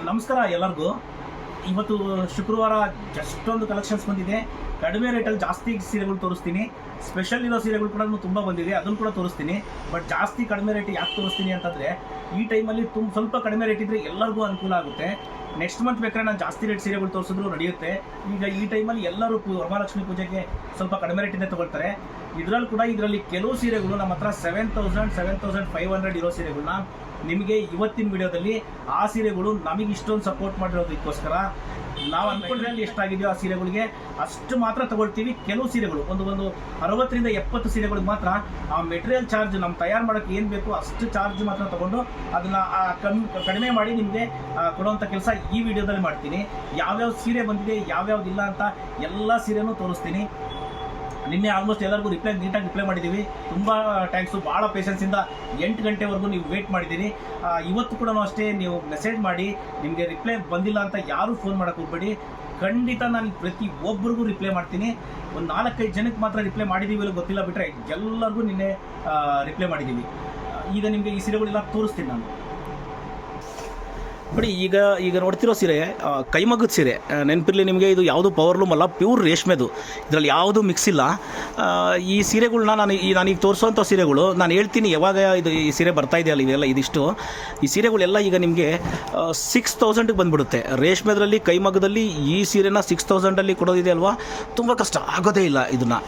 ನಮಸ್ಕಾರ ಎಲ್ಲರಿಗೂ. ಇವತ್ತು ಶುಕ್ರವಾರ ಎಷ್ಟೊಂದು ಕಲೆಕ್ಷನ್ಸ್ ಬಂದಿದೆ. ಕಡಿಮೆ ರೇಟಲ್ಲಿ ಜಾಸ್ತಿ ಸೀರೆಗಳು ತೋರಿಸ್ತೀನಿ. ಸ್ಪೆಷಲ್ ಇರೋ ಸೀರೆಗಳು ಕೂಡ ತುಂಬ ಬಂದಿದೆ, ಅದನ್ನು ಕೂಡ ತೋರಿಸ್ತೀನಿ. ಬಟ್ ಜಾಸ್ತಿ ಕಡಿಮೆ ರೇಟ್ ಯಾಕೆ ತೋರಿಸ್ತೀನಿ ಅಂತಂದರೆ, ಈ ಟೈಮಲ್ಲಿ ಸ್ವಲ್ಪ ಕಡಿಮೆ ರೇಟ್ ಇದ್ದರೆ ಎಲ್ಲರಿಗೂ ಅನುಕೂಲ ಆಗುತ್ತೆ. ನೆಕ್ಸ್ಟ್ ಮಂತ್ ಬೇಕಾದ್ರೆ ನಾನು ಜಾಸ್ತಿ ರೇಟ್ ಸೀರೆಗಳು ತೋರಿಸಿದ್ರು ನಡೆಯುತ್ತೆ. ಈಗ ಈ ಟೈಮಲ್ಲಿ ಎಲ್ಲರೂ ವರಮಹಾಲಕ್ಷ್ಮಿ ಪೂಜೆಗೆ ಸ್ವಲ್ಪ ಕಡಿಮೆ ರೇಟಿಂದ ತೊಗೊಳ್ತಾರೆ. ಇದರಲ್ಲಿ ಕೆಲವು ಸೀರೆಗಳು ನಮ್ಮ ಹತ್ರ 7,500 ಇರೋ ಸೀರೆಗಳನ್ನ ನಿಮಗೆ ಇವತ್ತಿನ ವಿಡಿಯೋದಲ್ಲಿ ಆ ಸೀರೆಗಳು ನಮಗೆ ಇಷ್ಟೊಂದು ಸಪೋರ್ಟ್ ಮಾಡಿರೋದಕ್ಕೋಸ್ಕರ ನಾವು ಅಂದ್ಕೊಂಡ್ರಲ್ಲಿ ಎಷ್ಟಾಗಿದೆಯೋ ಆ ಸೀರೆಗಳಿಗೆ ಅಷ್ಟು ಮಾತ್ರ ತಗೊಳ್ತೀವಿ. ಕೆಲವು ಸೀರೆಗಳು ಒಂದು 60ರಿಂದ 70 ಸೀರೆಗಳಿಗೆ ಮಾತ್ರ ಆ ಮೆಟೀರಿಯಲ್ ಚಾರ್ಜ್ ನಮ್ಮ ತಯಾರು ಮಾಡೋಕ್ಕೆ ಏನು ಬೇಕು ಅಷ್ಟು ಚಾರ್ಜ್ ಮಾತ್ರ ತಗೊಂಡು ಅದನ್ನು ಕಡಿಮೆ ಮಾಡಿ ನಿಮಗೆ ಕೊಡುವಂಥ ಕೆಲಸ ಈ ವಿಡಿಯೋದಲ್ಲಿ ಮಾಡ್ತೀನಿ. ಯಾವ್ಯಾವ ಸೀರೆ ಬಂದಿದೆ ಯಾವ್ಯಾವ್ದಿಲ್ಲ ಅಂತ ಎಲ್ಲ ಸೀರೆನೂ ತೋರಿಸ್ತೀನಿ. ನಿನ್ನೆ ಆಲ್ಮೋಸ್ಟ್ ಎಲ್ಲರಿಗೂ ನೀಟಾಗಿ ರಿಪ್ಲೈ ಮಾಡಿದ್ದೀವಿ. ತುಂಬ ಥ್ಯಾಂಕ್ಸು. ಭಾಳ ಪೇಷನ್ಸಿಂದ 8 ಗಂಟೆವರೆಗೂ ನೀವು ವೇಟ್ ಮಾಡಿದ್ದೀರಿ. ಇವತ್ತು ಕೂಡ ಅಷ್ಟೇ ನೀವು ಮೆಸೇಜ್ ಮಾಡಿ ನಿಮಗೆ ರಿಪ್ಲೈ ಬಂದಿಲ್ಲ ಅಂತ ಯಾರೂ ಫೋನ್ ಮಾಡೋಕ್ಕೆ ಹೋಗ್ಬೇಡಿ. ಖಂಡಿತ ನಾನು ಪ್ರತಿ ಒಬ್ಬರಿಗೂ ರಿಪ್ಲೈ ಮಾಡ್ತೀನಿ. ಒಂದು 4-5 ಜನಕ್ಕೆ ಮಾತ್ರ ರಿಪ್ಲೈ ಮಾಡಿದ್ದೀವಿ ಇಲ್ಲ ಗೊತ್ತಿಲ್ಲ, ಬಿಟ್ಟರೆ ಎಲ್ಲರಿಗೂ ನಿನ್ನೆ ರಿಪ್ಲೈ ಮಾಡಿದ್ದೀವಿ. ಈಗ ನಿಮಗೆ ಈ ಸೀರೆಗಳೆಲ್ಲ ತೋರಿಸ್ತೀನಿ ನಾನು. ನೋಡಿ, ಈಗ ನೋಡ್ತಿರೋ ಸೀರೆ ಕೈಮಗ್ಗದ ಸೀರೆ. ನೆನಪಿರಲಿ ನಿಮಗೆ, ಇದು ಯಾವುದು ಪವರ್ಲೂಮ್ ಅಲ್ಲ, ಪ್ಯೂರ್ ರೇಷ್ಮೆದು. ಇದರಲ್ಲಿ ಯಾವುದು ಮಿಕ್ಸ್ ಇಲ್ಲ. ಈ ಸೀರೆಗಳನ್ನ ನಾನೀಗ ತೋರಿಸೋವಂಥ ಸೀರೆಗಳು ನಾನು ಹೇಳ್ತೀನಿ ಯಾವಾಗ ಈ ಸೀರೆ ಬರ್ತಾ ಇದೆಯಲ್ಲ, ಇವೆಲ್ಲ ಇದಿಷ್ಟು ಈ ಸೀರೆಗಳೆಲ್ಲ ಈಗ ನಿಮಗೆ 6,000ಗೆ ಬಂದುಬಿಡುತ್ತೆ. ರೇಷ್ಮೆದ್ರಲ್ಲಿ ಕೈಮಗ್ಗದಲ್ಲಿ ಈ ಸೀರೆನ 6,000ಅಲ್ಲಿ ಕೊಡೋದಿದೆ ಅಲ್ವಾ, ತುಂಬ ಕಷ್ಟ ಆಗೋದೇ ಇಲ್ಲ. ಇದನ್ನು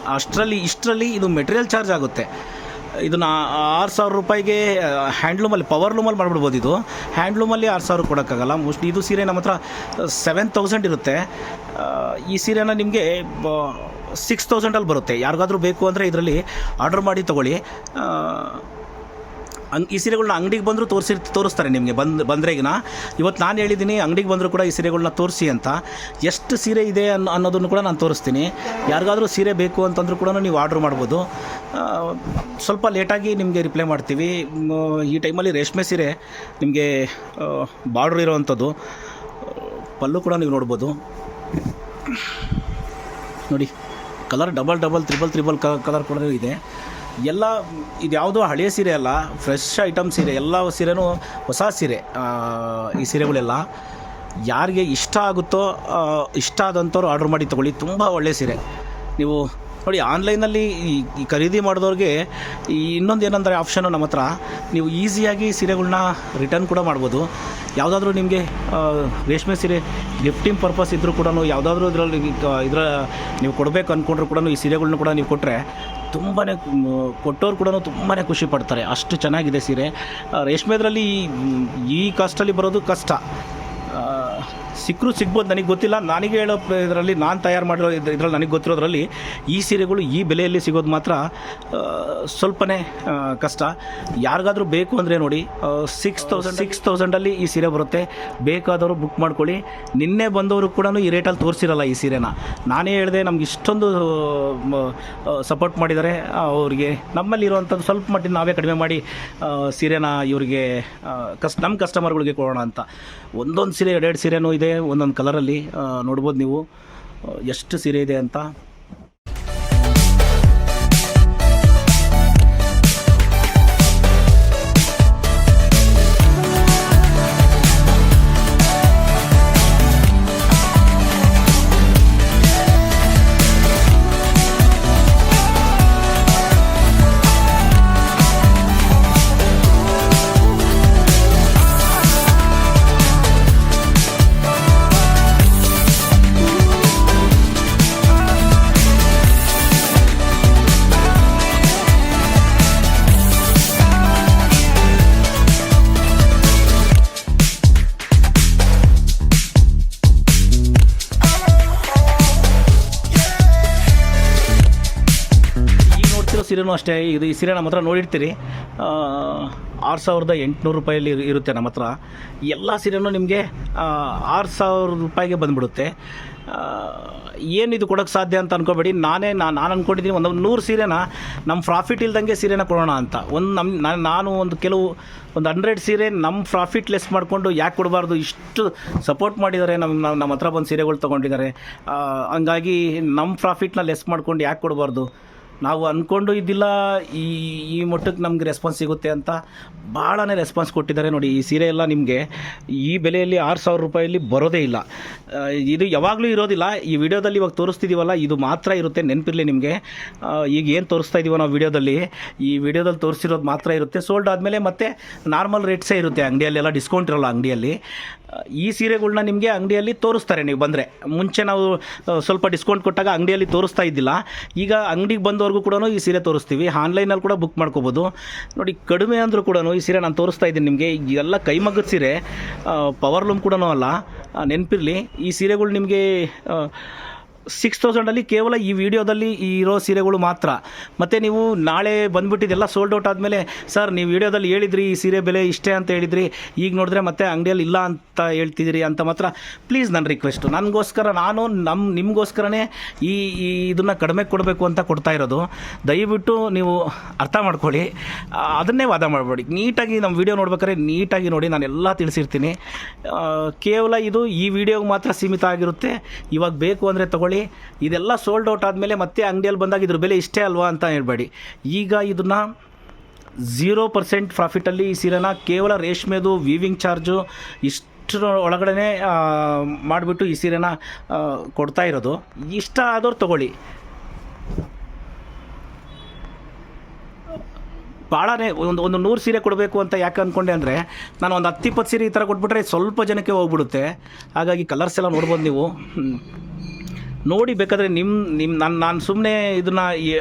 ಇಷ್ಟರಲ್ಲಿ ಇದು ಮೆಟೀರಿಯಲ್ ಚಾರ್ಜ್ ಆಗುತ್ತೆ. ಇದನ್ನು 6,000 ರೂಪಾಯಿಗೆ ಹ್ಯಾಂಡ್ಲೂಮಲ್ಲಿ ಪವರ್ಲೂಮಲ್ಲಿ ಮಾಡಿಬಿಡ್ಬೋದು. ಇದು ಹ್ಯಾಂಡ್ಲೂಮಲ್ಲಿ 6,000 ಕೊಡೋಕ್ಕಾಗಲ್ಲ. ಮೋಸ್ಟ್ಲಿ ಇದು ಸೀರೆ ನಮ್ಮ ಹತ್ರ 7,000 ಇರುತ್ತೆ. ಈ ಸೀರೆನ ನಿಮಗೆ 6,000ಅಲ್ಲಿ ಬರುತ್ತೆ. ಯಾರಿಗಾದ್ರೂ ಬೇಕು ಅಂದರೆ ಇದರಲ್ಲಿ ಆರ್ಡ್ರ್ ಮಾಡಿ ತೊಗೊಳ್ಳಿ. ಈ ಸೀರೆಗಳನ್ನ ಅಂಗಡಿಗೆ ಬಂದರೂ ತೋರಿಸ್ತಾರೆ ನಿಮಗೆ. ಬಂದರೆ ಈಗ ಇವತ್ತು ನಾನು ಹೇಳಿದ್ದೀನಿ, ಅಂಗಡಿಗೆ ಬಂದರೂ ಕೂಡ ಈ ಸೀರೆಗಳನ್ನ ತೋರಿಸಿ ಅಂತ. ಎಷ್ಟು ಸೀರೆ ಇದೆ ಅನ್ನೋದನ್ನು ಕೂಡ ನಾನು ತೋರಿಸ್ತೀನಿ. ಯಾರಿಗಾದರೂ ಸೀರೆ ಬೇಕು ಅಂತಂದ್ರೂ ಕೂಡ ನೀವು ಆರ್ಡ್ರ್ ಮಾಡ್ಬೋದು. ಸ್ವಲ್ಪ ಲೇಟಾಗಿ ನಿಮಗೆ ರಿಪ್ಲೈ ಮಾಡ್ತೀವಿ. ಈ ಟೈಮಲ್ಲಿ ರೇಷ್ಮೆ ಸೀರೆ ನಿಮಗೆ ಬಾರ್ಡ್ರ್ ಇರೋವಂಥದ್ದು. ಪಲ್ಲು ಕೂಡ ನೀವು ನೋಡ್ಬೋದು. ನೋಡಿ, ಕಲರ್ ಡಬಲ್ ತ್ರಿಬಲ್ ಕಲರ್ ಕೂಡ ಇದೆ. ಎಲ್ಲ ಇದು ಯಾವುದೋ ಹಳೆಯ ಸೀರೆ ಅಲ್ಲ, ಫ್ರೆಶ್ ಐಟಮ್ ಸೀರೆ. ಎಲ್ಲ ಸೀರೆನೂ ಹೊಸ ಸೀರೆ. ಈ ಸೀರೆಗಳೆಲ್ಲ ಯಾರಿಗೆ ಇಷ್ಟ ಆಗುತ್ತೋ ಇಷ್ಟ ಆದಂಥವ್ರು ಆರ್ಡ್ರ್ ಮಾಡಿ ತೊಗೊಳ್ಳಿ. ತುಂಬ ಒಳ್ಳೆಯ ಸೀರೆ. ನೀವು ನೋಡಿ, ಆನ್ಲೈನಲ್ಲಿ ಈ ಖರೀದಿ ಮಾಡಿದವ್ರಿಗೆ ಇನ್ನೊಂದು ಏನಂದರೆ ಆಪ್ಷನ್ನು ನಮ್ಮ ಹತ್ರ, ನೀವು ಈಸಿಯಾಗಿ ಸೀರೆಗಳನ್ನ ರಿಟರ್ನ್ ಕೂಡ ಮಾಡ್ಬೋದು. ಯಾವುದಾದ್ರೂ ನಿಮಗೆ ರೇಷ್ಮೆ ಸೀರೆ ಗಿಫ್ಟಿಂಗ್ ಪರ್ಪಸ್ ಇದ್ದರೂ ಕೂಡ, ಯಾವುದಾದ್ರೂ ನೀವು ಕೊಡಬೇಕು ಅಂದ್ಕೊಂಡ್ರು ಕೂಡ ಈ ಸೀರೆಗಳನ್ನ ಕೂಡ ನೀವು ಕೊಟ್ಟರೆ ಕೊಟ್ಟವ್ರು ಕೂಡ ತುಂಬಾ ಖುಷಿ ಪಡ್ತಾರೆ. ಅಷ್ಟು ಚೆನ್ನಾಗಿದೆ ಸೀರೆ. ರೇಷ್ಮೆದ್ರಲ್ಲಿ ಈ ಕಾಸ್ಟಲ್ಲಿ ಬರೋದು ಕಷ್ಟ. ಸಿಗ್ಬೋದು, ನನಗೆ ಗೊತ್ತಿಲ್ಲ. ನನಗೆ ಹೇಳೋ ಇದರಲ್ಲಿ ನಾನು ತಯಾರು ಮಾಡಿರೋ ಇದರಲ್ಲಿ ನನಗೆ ಗೊತ್ತಿರೋದ್ರಲ್ಲಿ ಈ ಸೀರೆಗಳು ಈ ಬೆಲೆಯಲ್ಲಿ ಸಿಗೋದು ಮಾತ್ರ ಸ್ವಲ್ಪನೇ ಕಷ್ಟ. ಯಾರಿಗಾದರೂ ಬೇಕು ಅಂದರೆ ನೋಡಿ, 6,000ಅಲ್ಲಿ ಈ ಸೀರೆ ಬರುತ್ತೆ. ಬೇಕಾದವರು ಬುಕ್ ಮಾಡ್ಕೊಳ್ಳಿ. ನಿನ್ನೆ ಬಂದವರು ಕೂಡ ಈ ರೇಟಲ್ಲಿ ತೋರಿಸಿರಲ್ಲ ಈ ಸೀರೆನ. ನಾನೇ ಹೇಳಿದೆ, ನಮ್ಗೆ ಇಷ್ಟೊಂದು ಸಪೋರ್ಟ್ ಮಾಡಿದ್ದಾರೆ. ಅವರಿಗೆ ನಮ್ಮಲ್ಲಿರುವಂಥದ್ದು ಸ್ವಲ್ಪ ಮಟ್ಟಿನ ನಾವೇ ಕಡಿಮೆ ಮಾಡಿ ಸೀರೆನ ಇವರಿಗೆ ನಮ್ಮ ಕಸ್ಟಮರ್ಗಳಿಗೆ ಕೊಡೋಣ ಅಂತ. ಒಂದೊಂದು ಸೀರೆ 2 ಸೀರೆನೂ ಇದೆ, ಒಂದೊಂದು ಕಲರಲ್ಲಿ. ನೋಡ್ಬೋದು ನೀವು ಎಷ್ಟು ಸೀರೆ ಇದೆ ಅಂತ. ಸೀರೆನೂ ಅಷ್ಟೇ. ಈ ಸೀರೆ ನಮ್ಮ ಹತ್ರ ನೋಡಿರ್ತೀರಿ, 6,800 ರೂಪಾಯಲ್ಲಿ ಇರುತ್ತೆ ನಮ್ಮ ಹತ್ರ. ಎಲ್ಲ ಸೀರೆನೂ ನಿಮಗೆ 6,000 ರೂಪಾಯಿಗೆ ಬಂದುಬಿಡುತ್ತೆ. ಏನಿದು ಕೊಡೋಕ್ಕೆ ಸಾಧ್ಯ ಅಂತ ಅಂದ್ಕೋಬೇಡಿ. ನಾನು ಅಂದ್ಕೊಂಡಿದ್ದೀನಿ ಒಂದು 100 ಸೀರೆನ ನಮ್ಮ ಪ್ರಾಫಿಟ್ ಇಲ್ದಂಗೆ ಸೀರೆನ ಕೊಡೋಣ ಅಂತ. ನಾನು ಒಂದು 100 ಸೀರೆ ನಮ್ಮ ಪ್ರಾಫಿಟ್ ಲೆಸ್ ಮಾಡಿಕೊಂಡು ಯಾಕೆ ಕೊಡಬಾರ್ದು? ಇಷ್ಟು ಸಪೋರ್ಟ್ ಮಾಡಿದ್ದಾರೆ, ನಮ್ಮ ಹತ್ರ ಬಂದು ಸೀರೆಗಳು ತೊಗೊಂಡಿದ್ದಾರೆ. ಹಂಗಾಗಿ ನಮ್ಮ ಪ್ರಾಫಿಟ್ನ ಲೆಸ್ ಮಾಡ್ಕೊಂಡು ಯಾಕೆ ಕೊಡಬಾರ್ದು? ನಾವು ಅಂದ್ಕೊಂಡು ಇದ್ದಿಲ್ಲ ಈ ಈ ಮಟ್ಟಕ್ಕೆ ನಮ್ಗೆ ರೆಸ್ಪಾನ್ಸ್ ಸಿಗುತ್ತೆ ಅಂತ. ಭಾಳನೇ ರೆಸ್ಪಾನ್ಸ್ ಕೊಟ್ಟಿದ್ದಾರೆ ನೋಡಿ. ಈ ಸೀರೆ ಎಲ್ಲ ನಿಮಗೆ ಈ ಬೆಲೆಯಲ್ಲಿ 6,000 ರೂಪಾಯಲ್ಲಿ ಬರೋದೇ ಇಲ್ಲ. ಇದು ಯಾವಾಗಲೂ ಇರೋದಿಲ್ಲ. ಈ ವಿಡಿಯೋದಲ್ಲಿ ಇವಾಗ ತೋರಿಸ್ತಿದ್ದೀವಲ್ಲ, ಇದು ಮಾತ್ರ ಇರುತ್ತೆ, ನೆನಪಿರಲಿ ನಿಮಗೆ. ಈಗ ಏನು ತೋರಿಸ್ತಾ ಇದ್ದೀವೋ ನಾವು ವಿಡಿಯೋದಲ್ಲಿ, ಈ ವಿಡಿಯೋದಲ್ಲಿ ತೋರಿಸಿರೋದು ಮಾತ್ರ ಇರುತ್ತೆ. ಸೋಲ್ಡ್ ಆದಮೇಲೆ ಮತ್ತೆ ನಾರ್ಮಲ್ ರೇಟ್ಸೇ ಇರುತ್ತೆ. ಅಂಗಡಿಯಲ್ಲೆಲ್ಲ ಡಿಸ್ಕೌಂಟ್ ಇರೋಲ್ಲ ಅಂಗಡಿಯಲ್ಲಿ. ಈ ಸೀರೆಗಳ್ನ ನಿಮಗೆ ಅಂಗಡಿಯಲ್ಲಿ ತೋರಿಸ್ತಾರೆ. ನೀವು ಬಂದರೆ ಮುಂಚೆ ನಾವು ಸ್ವಲ್ಪ ಡಿಸ್ಕೌಂಟ್ ಕೊಟ್ಟಾಗ ಅಂಗಡಿಯಲ್ಲಿ ತೋರಿಸ್ತಾ ಇದ್ದಿಲ್ಲ. ಈಗ ಅಂಗಡಿಗೆ ಬಂದವ್ರಿಗೂ ಕೂಡ ಈ ಸೀರೆ ತೋರಿಸ್ತೀವಿ. ಆನ್ಲೈನಲ್ಲಿ ಕೂಡ ಬುಕ್ ಮಾಡ್ಕೋಬೋದು. ನೋಡಿ, ಕಡಿಮೆ ಅಂದರೂ ಕೂಡ ಈ ಸೀರೆ ನಾನು ತೋರಿಸ್ತಾ ಇದ್ದೀನಿ ನಿಮಗೆ. ಎಲ್ಲ ಕೈಮಗ್ಗದ ಸೀರೆ, ಪವರ್ಲೂಮ್ ಕೂಡ ಅಲ್ಲ, ನೆನಪಿರಲಿ. ಈ ಸೀರೆಗಳು ನಿಮಗೆ 6,000ಅಲ್ಲಿ ಕೇವಲ ಈ ವಿಡಿಯೋದಲ್ಲಿ ಇರೋ ಸೀರೆಗಳು ಮಾತ್ರ. ಮತ್ತು ನೀವು ನಾಳೆ ಬಂದುಬಿಟ್ಟಿದ್ದೆಲ್ಲ ಸೋಲ್ಡ್ ಔಟ್ ಆದಮೇಲೆ, ಸರ್ ನೀವು ವಿಡಿಯೋದಲ್ಲಿ ಹೇಳಿದ್ರಿ ಈ ಸೀರೆ ಬೆಲೆ ಇಷ್ಟೇ ಅಂತ ಹೇಳಿದ್ರಿ, ಈಗ ನೋಡಿದ್ರೆ ಮತ್ತೆ ಅಂಗಡಿಯಲ್ಲಿ ಇಲ್ಲ ಅಂತ ಹೇಳ್ತಿದ್ದೀರಿ ಅಂತ ಮಾತ್ರ ಪ್ಲೀಸ್ ನನ್ನ ರಿಕ್ವೆಸ್ಟು. ನನಗೋಸ್ಕರ ನಾನು ನಿಮಗೋಸ್ಕರನೇ ಈ ಇದನ್ನು ಕಡಿಮೆ ಕೊಡಬೇಕು ಅಂತ ಕೊಡ್ತಾ ಇರೋದು. ದಯವಿಟ್ಟು ನೀವು ಅರ್ಥ ಮಾಡ್ಕೊಳ್ಳಿ, ಅದನ್ನೇ ವಾದ ಮಾಡಬೇಡಿ. ನೀಟಾಗಿ ನಮ್ಮ ವಿಡಿಯೋ ನೋಡ್ಬೇಕಾದ್ರೆ ನೀಟಾಗಿ ನೋಡಿ, ನಾನೆಲ್ಲ ತಿಳಿಸಿರ್ತೀನಿ. ಕೇವಲ ಇದು ಈ ವಿಡಿಯೋಗೆ ಮಾತ್ರ ಸೀಮಿತ ಆಗಿರುತ್ತೆ. ಇವಾಗ ಬೇಕು ಅಂದರೆ ತೊಗೊಳ್ಳಿ. ಇದೆಲ್ಲ ಸೋಲ್ಡ್ ಔಟ್ ಆದಮೇಲೆ ಮತ್ತೆ ಅಂಗಡಿಯಲ್ಲಿ ಬಂದಾಗ ಇದ್ರ ಬೆಲೆ ಇಷ್ಟೇ ಅಲ್ವಾ ಅಂತ ಹೇಳ್ಬೇಡಿ. ಈಗ ಇದನ್ನು 0% ಪ್ರಾಫಿಟಲ್ಲಿ ಈ ಸೀರೆನ ಕೇವಲ ರೇಷ್ಮೆದು ವೀವಿಂಗ್ ಚಾರ್ಜು ಇಷ್ಟರ ಒಳಗಡೆ ಮಾಡಿಬಿಟ್ಟು ಈ ಸೀರೆನ ಕೊಡ್ತಾ ಇರೋದು. ಇಷ್ಟ ಆದವ್ರು ತೊಗೊಳ್ಳಿ. ಭಾಳನೇ ಒಂದು 100 ಸೀರೆ ಕೊಡಬೇಕು ಅಂತ ಯಾಕೆ ಅಂದ್ಕೊಂಡೆ ಅಂದರೆ, ನಾನು ಒಂದು 10-20 ಸೀರೆ ಈ ಥರ ಕೊಟ್ಬಿಟ್ರೆ ಸ್ವಲ್ಪ ಜನಕ್ಕೆ ಹೋಗ್ಬಿಡುತ್ತೆ. ಹಾಗಾಗಿ ಕಲರ್ಸ್ ಎಲ್ಲ ನೋಡ್ಬೋದು ನೀವು. ನೋಡಿ, ಬೇಕಾದರೆ ನಾನು ಸುಮ್ಮನೆ ಇದನ್ನು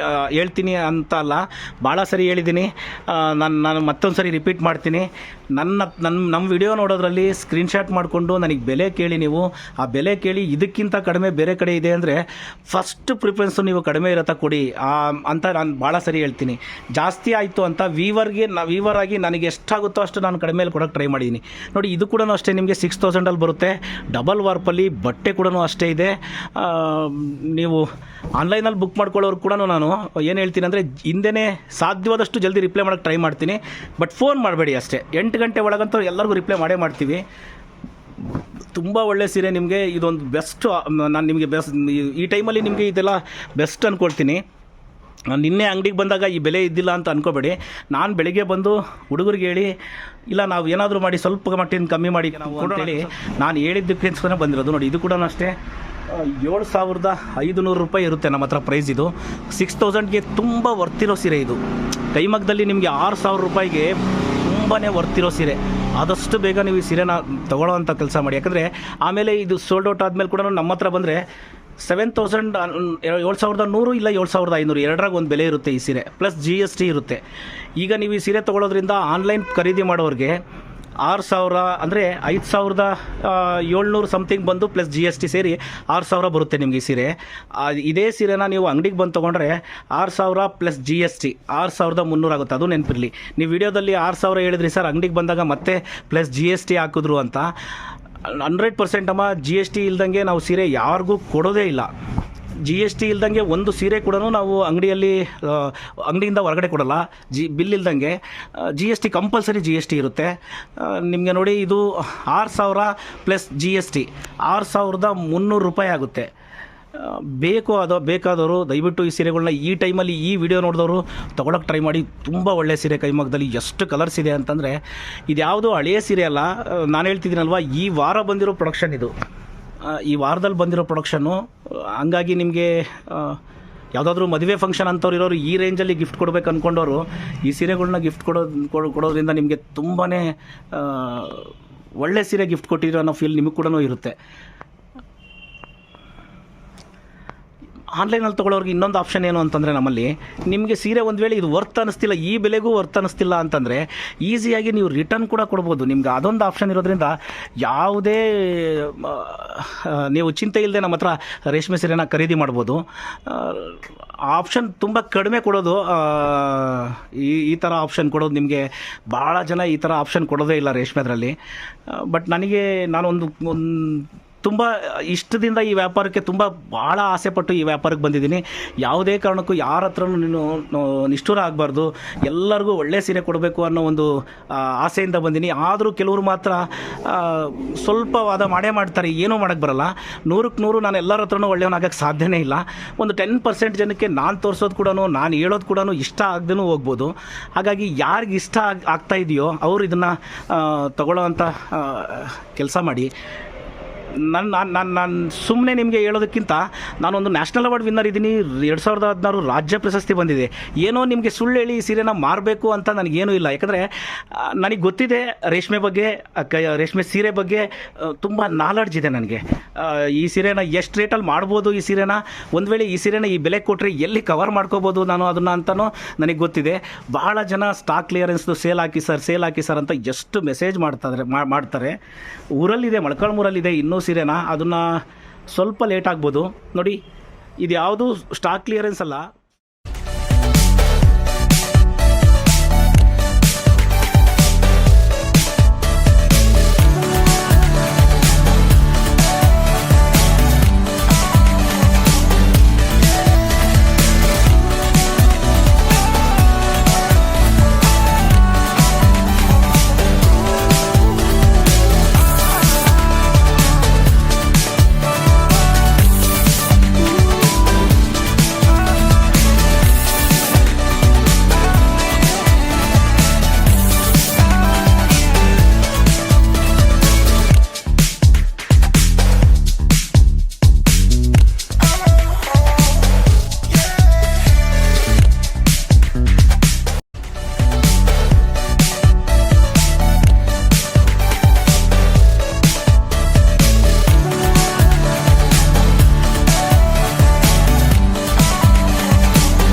ಹೇಳ್ತೀನಿ ಅಂತ ಅಲ್ಲ, ಭಾಳ ಸರಿ ಹೇಳಿದ್ದೀನಿ. ನಾನು ಮತ್ತೊಂದು ಸರಿ ರಿಪೀಟ್ ಮಾಡ್ತೀನಿ. ನಮ್ಮ ವಿಡಿಯೋ ನೋಡೋದ್ರಲ್ಲಿ ಸ್ಕ್ರೀನ್ಶಾಟ್ ಮಾಡಿಕೊಂಡು ನನಗೆ ಬೆಲೆ ಕೇಳಿ. ನೀವು ಆ ಬೆಲೆ ಕೇಳಿ ಇದಕ್ಕಿಂತ ಕಡಿಮೆ ಬೇರೆ ಕಡೆ ಇದೆ ಅಂದರೆ ಫಸ್ಟ್ ಪ್ರಿಫರೆನ್ಸು ನೀವು ಕಡಿಮೆ ಇರತ್ತ ಕೊಡಿ ಅಂತ ನಾನು ಭಾಳ ಸರಿ ಹೇಳ್ತೀನಿ. ಜಾಸ್ತಿ ಆಯಿತು ಅಂತ ವೀವರ್ ಆಗಿ ನನಗೆ ಎಷ್ಟಾಗುತ್ತೋ ಅಷ್ಟು ನಾನು ಕಡಿಮೆಯಲ್ಲಿ ಕೊಡೋಕ್ಕೆ ಟ್ರೈ ಮಾಡಿದ್ದೀನಿ. ನೋಡಿ, ಇದು ಕೂಡ ಅಷ್ಟೇ ನಿಮಗೆ 6,000ಅಲ್ಲಿ ಬರುತ್ತೆ. ಡಬಲ್ ವಾರ್ಪಲ್ಲಿ ಬಟ್ಟೆ ಕೂಡ ಅಷ್ಟೇ ಇದೆ. ನೀವು ಆನ್ಲೈನಲ್ಲಿ ಬುಕ್ ಮಾಡ್ಕೊಳ್ಳೋರು ಕೂಡ ನಾನು ಏನು ಹೇಳ್ತೀನಿ ಅಂದರೆ, ಹಿಂದೆನೇ ಸಾಧ್ಯವಾದಷ್ಟು ಜಲ್ದಿ ರಿಪ್ಲೈ ಮಾಡೋಕ್ಕೆ ಟ್ರೈ ಮಾಡ್ತೀನಿ. ಬಟ್ ಫೋನ್ ಮಾಡಬೇಡಿ ಅಷ್ಟೇ. 8 ಗಂಟೆ ಒಳಗಂತೂ ಎಲ್ಲರಿಗೂ ರಿಪ್ಲೈ ಮಾಡೇ ಮಾಡ್ತೀವಿ. ತುಂಬ ಒಳ್ಳೆ ಸೀರೆ ನಿಮಗೆ. ಇದೊಂದು ಬೆಸ್ಟು. ನಾನು ನಿಮಗೆ ಈ ಟೈಮಲ್ಲಿ ನಿಮಗೆ ಇದೆಲ್ಲ ಬೆಸ್ಟ್ ಅಂದ್ಕೊಳ್ತೀನಿ. ನಿನ್ನೆ ಅಂಗಡಿಗೆ ಬಂದಾಗ ಈ ಬೆಲೆ ಇದ್ದಿಲ್ಲ ಅಂತ ಅಂದ್ಕೋಬೇಡಿ. ನಾನು ಬೆಳಿಗ್ಗೆ ಬಂದು ಹುಡುಗರಿಗೆ ಹೇಳಿ, ಇಲ್ಲ ನಾವು ಏನಾದರೂ ಮಾಡಿ ಸ್ವಲ್ಪ ಮಟ್ಟಿನ ಕಮ್ಮಿ ಮಾಡಿ ನಾವು ಅಂತೇಳಿ ನಾನು ಹೇಳಿದ್ದಕ್ಕೋಸ್ಕರ ಬಂದಿರೋದು. ನೋಡಿ, ಇದು ಕೂಡ ಅಷ್ಟೇ 7,500 ರೂಪಾಯಿ ಇರುತ್ತೆ ನಮ್ಮ ಹತ್ರ ಪ್ರೈಸ್. ಇದು 6,000ಗೆ ತುಂಬ ವರ್ತಿರೋ ಸೀರೆ. ಇದು ಕೈಮಗ್ಗದಲ್ಲಿ ನಿಮಗೆ 6,000 ರೂಪಾಯಿಗೆ ತುಂಬಾ ವರ್ತಿರೋ ಸೀರೆ. ಆದಷ್ಟು ಬೇಗ ನೀವು ಈ ಸೀರೆನ ತೊಗೊಳ್ಳೋ ಅಂಥ ಕೆಲಸ ಮಾಡಿ. ಯಾಕಂದರೆ ಆಮೇಲೆ ಇದು ಸೋಲ್ಡ್ ಔಟ್ ಆದಮೇಲೆ ಕೂಡ ನಮ್ಮ ಹತ್ರ ಬಂದರೆ 7,100 ಇಲ್ಲ 7,500 ಎರಡರಾಗ ಒಂದು ಬೆಲೆ ಇರುತ್ತೆ ಈ ಸೀರೆ, ಪ್ಲಸ್ GST ಇರುತ್ತೆ. ಈಗ ನೀವು ಈ ಸೀರೆ ತೊಗೊಳೋದ್ರಿಂದ ಆನ್ಲೈನ್ ಖರೀದಿ ಮಾಡೋರಿಗೆ 6,000 ಅಂದರೆ 5,700 ಸಮಥಿಂಗ್ ಬಂದು ಪ್ಲಸ್ GST ಸೇರಿ 6,000 ಬರುತ್ತೆ ನಿಮಗೆ ಈ ಸೀರೆ. ಇದೇ ಸೀರೆನ ನೀವು ಅಂಗಡಿಗೆ ಬಂದು ತೊಗೊಂಡ್ರೆ 6,000 ಪ್ಲಸ್ GST 6,300 ಆಗುತ್ತೆ. ಅದು ನೆನಪಿರಲಿ. ನೀವು ವಿಡಿಯೋದಲ್ಲಿ 6,000 ಹೇಳಿದ್ರಿ ಸರ್, ಅಂಗಡಿಗೆ ಬಂದಾಗ ಮತ್ತೆ ಪ್ಲಸ್ GST ಹಾಕಿದ್ರು ಅಂತ. 100% ಅಮ್ಮ, GST ಇಲ್ದಂಗೆ ನಾವು ಸೀರೆ ಯಾರಿಗೂ ಕೊಡೋದೇ ಇಲ್ಲ. GST ಇಲ್ದಂಗೆ ಒಂದು ಸೀರೆ ಕೂಡ ನಾವು ಅಂಗಡಿಯಿಂದ ಹೊರಗಡೆ ಕೊಡಲ್ಲ. ಬಿಲ್ ಇಲ್ದಂಗೆ GST ಕಂಪಲ್ಸರಿ GST ಇರುತ್ತೆ ನಿಮಗೆ. ನೋಡಿ, ಇದು 6,000 ಪ್ಲಸ್ GST 6,300 ರೂಪಾಯಿ ಆಗುತ್ತೆ. ಬೇಕಾದವರು ದಯವಿಟ್ಟು ಈ ಸೀರೆಗಳನ್ನ ಈ ಟೈಮಲ್ಲಿ ಈ ವಿಡಿಯೋ ನೋಡಿದವರು ತೊಗೊಳಕ್ಕೆ ಟ್ರೈ ಮಾಡಿ. ತುಂಬ ಒಳ್ಳೆಯ ಸೀರೆ. ಕೈಮಗ್ಗದಲ್ಲಿ ಎಷ್ಟು ಕಲರ್ಸ್ ಇದೆ ಅಂತಂದರೆ, ಇದು ಯಾವುದೋ ಹಳೆಯ ಸೀರೆ ಅಲ್ಲ. ನಾನು ಹೇಳ್ತಿದ್ದೀನಲ್ವ, ಈ ವಾರ ಬಂದಿರೋ ಪ್ರೊಡಕ್ಷನ್ ಇದು. ಈ ವಾರದಲ್ಲಿ ಬಂದಿರೋ ಪ್ರೊಡಕ್ಷನ್ನು. ಹಂಗಾಗಿ ನಿಮಗೆ ಯಾವುದಾದ್ರೂ ಮದುವೆ ಫಂಕ್ಷನ್ ಅಂಥವ್ರು ಇರೋರು, ಈ ರೇಂಜಲ್ಲಿ ಗಿಫ್ಟ್ ಕೊಡಬೇಕು ಅಂದ್ಕೊಂಡವರು ಈ ಸೀರೆಗಳನ್ನ ಗಿಫ್ಟ್ ಕೊಡೋದ್ರಿಂದ ನಿಮಗೆ ತುಂಬಾ ಒಳ್ಳೆ ಸೀರೆ ಗಿಫ್ಟ್ ಕೊಟ್ಟಿರೋ ಅನ್ನೋ ಫೀಲ್ ನಿಮಗೆ ಕೂಡ ಇರುತ್ತೆ. ಆನ್ಲೈನಲ್ಲಿ ತೊಗೊಳೋರಿಗೆ ಇನ್ನೊಂದು ಆಪ್ಷನ್ ಏನು ಅಂತಂದರೆ, ನಮ್ಮಲ್ಲಿ ನಿಮಗೆ ಸೀರೆ ಒಂದು ವೇಳೆ ಇದು ವರ್ತ್ ಅನ್ನಿಸ್ತಿಲ್ಲ, ಈ ಬೆಲೆಗೂ ವರ್ತ್ ಅನ್ನಿಸ್ತಿಲ್ಲ ಅಂತಂದರೆ ಈಸಿಯಾಗಿ ನೀವು ರಿಟರ್ನ್ ಕೂಡ ಕೊಡ್ಬೋದು. ನಿಮ್ಗೆ ಅದೊಂದು ಆಪ್ಷನ್ ಇರೋದ್ರಿಂದ ಯಾವುದೇ ನೀವು ಚಿಂತೆ ಇಲ್ಲದೆ ನಮ್ಮ ಹತ್ರ ರೇಷ್ಮೆ ಸೀರೆನ ಖರೀದಿ ಮಾಡ್ಬೋದು. ಆಪ್ಷನ್ ತುಂಬ ಕಡಿಮೆ ಕೊಡೋದು. ಈ ಥರ ಆಪ್ಷನ್ ಕೊಡೋದು ನಿಮಗೆ ಭಾಳ ಜನ ಈ ಥರ ಆಪ್ಷನ್ ಕೊಡೋದೇ ಇಲ್ಲ ರೇಷ್ಮೆದ್ರಲ್ಲಿ. ಬಟ್ ನಾನೊಂದು ತುಂಬ ಇಷ್ಟದಿಂದ ಈ ವ್ಯಾಪಾರಕ್ಕೆ ತುಂಬ ಭಾಳ ಆಸೆಪಟ್ಟು ಈ ವ್ಯಾಪಾರಕ್ಕೆ ಬಂದಿದ್ದೀನಿ. ಯಾವುದೇ ಕಾರಣಕ್ಕೂ ಯಾರ ಹತ್ರನೂ ನೀನು ನಿಷ್ಠುರ ಆಗಬಾರ್ದು, ಎಲ್ಲರಿಗೂ ಒಳ್ಳೆ ಸೀರೆ ಕೊಡಬೇಕು ಅನ್ನೋ ಒಂದು ಆಸೆಯಿಂದ ಬಂದೀನಿ. ಆದರೂ ಕೆಲವರು ಮಾತ್ರ ಸ್ವಲ್ಪ ವಾದ ಮಾಡೇ ಮಾಡ್ತಾರೆ, ಏನೂ ಮಾಡೋಕ್ಕೆ ಬರಲ್ಲ. 100ಕ್ಕೆ 100 ನಾನು ಎಲ್ಲರ ಹತ್ರನೂ ಒಳ್ಳೆಯವನಾಗಕ್ಕೆ ಸಾಧ್ಯನೇ ಇಲ್ಲ. ಒಂದು 10% ಜನಕ್ಕೆ ನಾನು ತೋರಿಸೋದು ಕೂಡ, ನಾನು ಹೇಳೋದು ಕೂಡ ಇಷ್ಟ ಆಗದೇನೂ ಹೋಗ್ಬೋದು. ಹಾಗಾಗಿ ಯಾರಿಗೆ ಇಷ್ಟ ಆಗ್ತಾ ಇದೆಯೋ ಅವರು ಇದನ್ನು ತಗೊಳ್ಳೋವಂಥ ಕೆಲಸ ಮಾಡಿ. ನಾನು ಸುಮ್ಮನೆ ನಿಮಗೆ ಹೇಳೋದಕ್ಕಿಂತ ನಾನೊಂದು ನ್ಯಾಷನಲ್ ಅವಾರ್ಡ್ ವಿನ್ನರ್ ಇದ್ದೀನಿ. 2016 ರಾಜ್ಯ ಪ್ರಶಸ್ತಿ ಬಂದಿದೆ. ಏನೋ ನಿಮಗೆ ಸುಳ್ಳು ಹೇಳಿ ಈ ಸೀರೆನ ಮಾರಬೇಕು ಅಂತ ನನಗೇನೂ ಇಲ್ಲ. ಯಾಕಂದರೆ ನನಗೆ ಗೊತ್ತಿದೆ ರೇಷ್ಮೆ ಬಗ್ಗೆ, ರೇಷ್ಮೆ ಸೀರೆ ಬಗ್ಗೆ ತುಂಬ ನಾಲೆಡ್ಜ್ ಇದೆ ನನಗೆ. ಈ ಸೀರೆನ ಎಷ್ಟು ರೇಟಲ್ಲಿ ಮಾಡ್ಬೋದು, ಈ ಸೀರೆನ ಒಂದು ವೇಳೆ ಈ ಸೀರೆನ ಈ ಬೆಲೆ ಕೊಟ್ಟರೆ ಎಲ್ಲಿ ಕವರ್ ಮಾಡ್ಕೋಬೋದು ನಾನು ಅದನ್ನು ಅಂತಲೂ ನನಗೆ ಗೊತ್ತಿದೆ. ಭಾಳ ಜನ ಸ್ಟಾಕ್ ಕ್ಲಿಯರೆನ್ಸ್ದು ಸೇಲ್ ಹಾಕಿ ಸರ್ ಅಂತ ಎಷ್ಟು ಮೆಸೇಜ್ ಮಾಡ್ತಾರೆ. ಊರಲ್ಲಿದೆ, ಮೊಳಕಾಲ್ಮೂರಲ್ಲಿದೆ ಇನ್ನೂ ಸೀರೆನ, ಅದನ್ನು ಸ್ವಲ್ಪ ಲೇಟ್ ಆಗ್ಬೋದು. ನೋಡಿ, ಇದು ಯಾವುದು ಸ್ಟಾಕ್ ಕ್ಲಿಯರೆನ್ಸ್ ಅಲ್ಲ.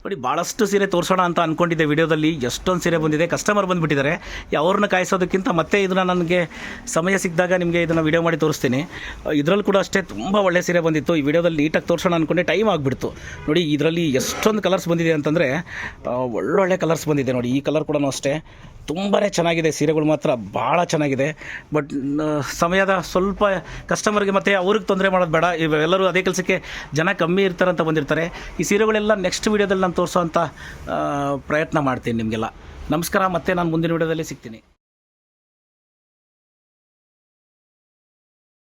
ನೋಡಿ, ಭಾಳಷ್ಟು ಸೀರೆ ತೋರಿಸೋಣ ಅಂತ ಅಂದ್ಕೊಂಡಿದ್ದೆ. ವಿಡಿಯೋದಲ್ಲಿ ಎಷ್ಟೊಂದು ಸೀರೆ ಬಂದಿದೆ, ಕಸ್ಟಮರ್ ಬಂದುಬಿಟ್ಟಿದ್ದಾರೆ. ಅವ್ರನ್ನ ಕಾಯಿಸೋದಕ್ಕಿಂತ ಮತ್ತೆ ಇದನ್ನು ನನಗೆ ಸಮಯ ಸಿಕ್ಕಿದಾಗ ನಿಮಗೆ ಇದನ್ನು ವಿಡಿಯೋ ಮಾಡಿ ತೋರಿಸ್ತೀನಿ. ಇದರಲ್ಲಿ ಕೂಡ ಅಷ್ಟೇ ತುಂಬ ಒಳ್ಳೆ ಸೀರೆ ಬಂದಿತ್ತು. ಈ ವಿಡಿಯೋದಲ್ಲಿ ನೀಟಾಗಿ ತೋರಿಸೋಣ ಅಂದ್ಕೊಂಡೆ, ಟೈಮ್ ಆಗಿಬಿಡ್ತು. ನೋಡಿ, ಇದರಲ್ಲಿ ಎಷ್ಟೊಂದು ಕಲರ್ಸ್ ಬಂದಿದೆ ಅಂತಂದರೆ ಒಳ್ಳೊಳ್ಳೆ ಕಲರ್ಸ್ ಬಂದಿದೆ. ನೋಡಿ, ಈ ಕಲರ್ ಕೂಡ ಅಷ್ಟೇ ತುಂಬಾ ಚೆನ್ನಾಗಿದೆ. ಸೀರೆಗಳು ಮಾತ್ರ ಭಾಳ ಚೆನ್ನಾಗಿದೆ. ಬಟ್ ಸಮಯದ ಸ್ವಲ್ಪ ಕಸ್ಟಮರ್ಗೆ ಮತ್ತು ಅವ್ರಿಗೆ ತೊಂದರೆ ಮಾಡೋದು ಬೇಡ. ಇವೆಲ್ಲರೂ ಅದೇ ಕೆಲಸಕ್ಕೆ ಜನ ಕಮ್ಮಿ ಇರ್ತಾರಂತ ಬಂದಿರ್ತಾರೆ. ಈ ಸೀರೆಗಳೆಲ್ಲ ನೆಕ್ಸ್ಟ್ ವೀಡಿಯೋದಲ್ಲಿ ನಾನು ತೋರಿಸೋವಂಥ ಪ್ರಯತ್ನ ಮಾಡ್ತೀನಿ ನಿಮಗೆಲ್ಲ. ನಮಸ್ಕಾರ, ಮತ್ತೆ ನಾನು ಮುಂದಿನ ವೀಡಿಯೋದಲ್ಲಿ ಸಿಗ್ತೀನಿ.